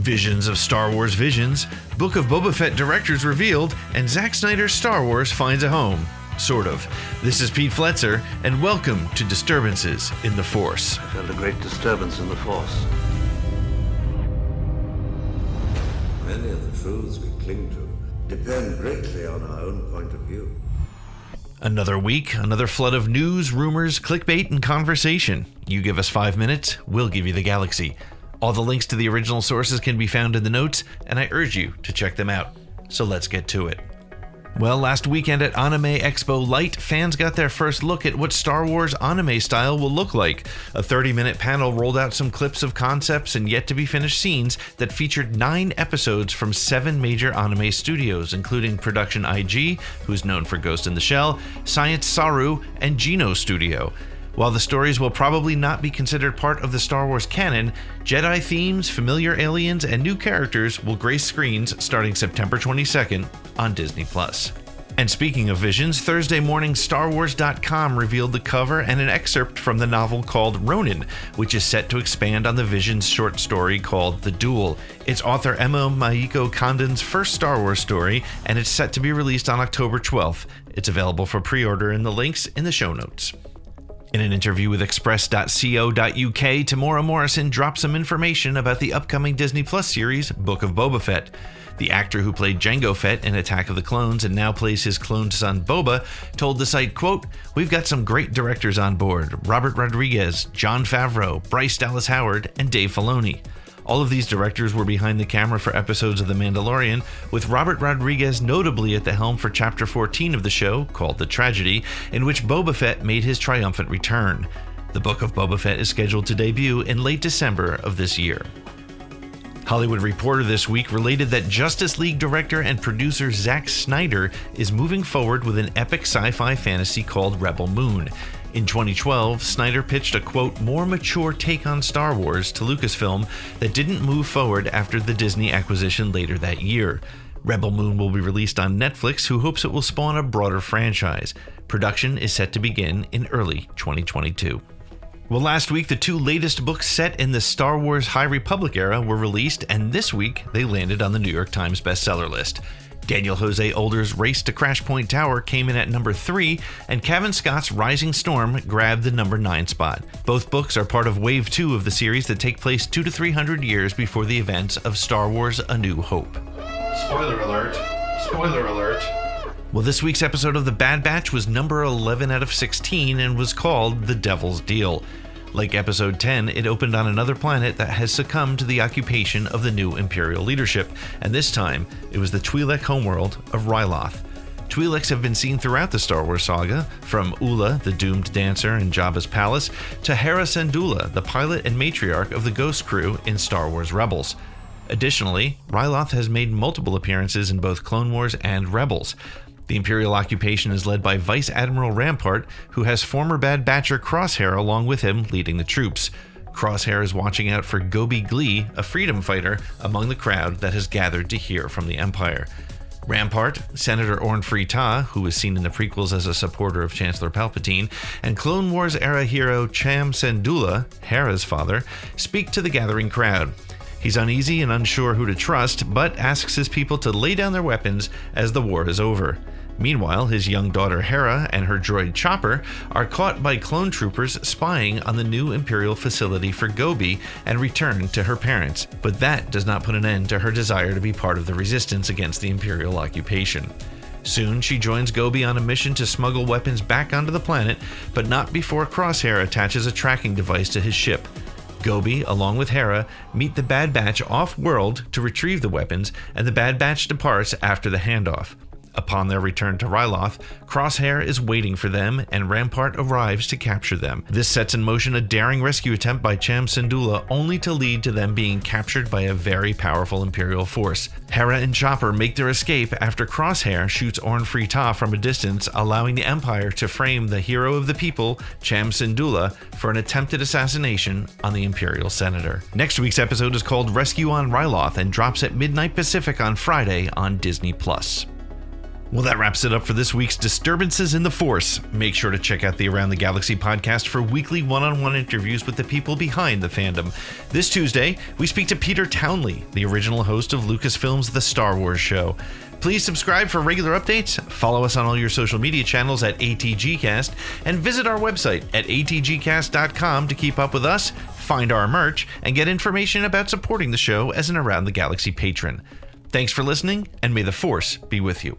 Visions of Star Wars visions, Book of Boba Fett directors revealed, and Zack Snyder's Star Wars finds a home. Sort of. This is Pete Fletzer, and welcome to Disturbances in the Force. I felt a great disturbance in the Force. Many of the truths we cling to depend greatly on our own point of view. Another week, another flood of news, rumors, clickbait, and conversation. You give us 5 minutes, we'll give you the galaxy. All the links to the original sources can be found in the notes, and I urge you to check them out. So let's get to it. Well, last weekend at Anime Expo Light, fans got their first look at what Star Wars anime style will look like. A 30-minute panel rolled out some clips of concepts and yet-to-be-finished scenes that featured 9 episodes from 7 major anime studios, including Production IG, who's known for Ghost in the Shell, Science Saru, and Geno Studio. While the stories will probably not be considered part of the Star Wars canon, Jedi themes, familiar aliens, and new characters will grace screens starting September 22nd on Disney+. And speaking of visions, Thursday morning StarWars.com revealed the cover and an excerpt from the novel called Ronin, which is set to expand on the Visions short story called The Duel. It's author Emma Maiko Condon's first Star Wars story, and it's set to be released on October 12th. It's available for pre-order in the links in the show notes. In an interview with Express.co.uk, Tamora Morrison dropped some information about the upcoming Disney Plus series, Book of Boba Fett. The actor who played Jango Fett in Attack of the Clones and now plays his cloned son Boba told the site, quote, "We've got some great directors on board, Robert Rodriguez, Jon Favreau, Bryce Dallas Howard, and Dave Filoni. All of these directors were behind the camera for episodes of The Mandalorian, with Robert Rodriguez notably at the helm for Chapter 14 of the show, called The Tragedy, in which Boba Fett made his triumphant return. The Book of Boba Fett is scheduled to debut in late December of this year." Hollywood Reporter this week related that Justice League director and producer Zack Snyder is moving forward with an epic sci-fi fantasy called Rebel Moon. In 2012, Snyder pitched a, quote, more mature take on Star Wars to Lucasfilm that didn't move forward after the Disney acquisition later that year. Rebel Moon will be released on Netflix, who hopes it will spawn a broader franchise. Production is set to begin in early 2022. Well, last week, the 2 latest books set in the Star Wars High Republic era were released, and this week, they landed on the New York Times bestseller list. Daniel Jose Older's Race to Crash Point Tower came in at number 3, and Kevin Scott's Rising Storm grabbed the number 9 spot. Both books are part of Wave 2 of the series that take place 200 to 300 years before the events of Star Wars A New Hope. Spoiler alert. Spoiler alert. Well, this week's episode of The Bad Batch was number 11 out of 16 and was called The Devil's Deal. Like episode 10, it opened on another planet that has succumbed to the occupation of the new Imperial leadership, and this time, it was the Twi'lek homeworld of Ryloth. Twi'leks have been seen throughout the Star Wars saga, from Ula, the doomed dancer in Jabba's palace, to Hera Syndulla, the pilot and matriarch of the Ghost Crew in Star Wars Rebels. Additionally, Ryloth has made multiple appearances in both Clone Wars and Rebels. The Imperial occupation is led by Vice Admiral Rampart, who has former Bad Batcher Crosshair along with him leading the troops. Crosshair is watching out for Gobi Glee, a freedom fighter, among the crowd that has gathered to hear from the Empire. Rampart, Senator Orn Free Taa, who was seen in the prequels as a supporter of Chancellor Palpatine, and Clone Wars era hero Cham Syndulla, Hera's father, speak to the gathering crowd. He's uneasy and unsure who to trust, but asks his people to lay down their weapons as the war is over. Meanwhile, his young daughter Hera and her droid Chopper are caught by clone troopers spying on the new Imperial facility for Gobi and return to her parents. But that does not put an end to her desire to be part of the resistance against the Imperial occupation. Soon, she joins Gobi on a mission to smuggle weapons back onto the planet, but not before Crosshair attaches a tracking device to his ship. Gobi, along with Hera, meet the Bad Batch off-world to retrieve the weapons, and the Bad Batch departs after the handoff. Upon their return to Ryloth, Crosshair is waiting for them, and Rampart arrives to capture them. This sets in motion a daring rescue attempt by Cham Syndulla, only to lead to them being captured by a very powerful Imperial force. Hera and Chopper make their escape after Crosshair shoots Orn Free Taa from a distance, allowing the Empire to frame the hero of the people, Cham Syndulla, for an attempted assassination on the Imperial Senator. Next week's episode is called Rescue on Ryloth and drops at midnight Pacific on Friday on Disney+. Well, that wraps it up for this week's Disturbances in the Force. Make sure to check out the Around the Galaxy podcast for weekly one-on-one interviews with the people behind the fandom. This Tuesday, we speak to Peter Townley, the original host of Lucasfilm's The Star Wars Show. Please subscribe for regular updates, follow us on all your social media channels at ATGcast, and visit our website at atgcast.com to keep up with us, find our merch, and get information about supporting the show as an Around the Galaxy patron. Thanks for listening, and may the Force be with you.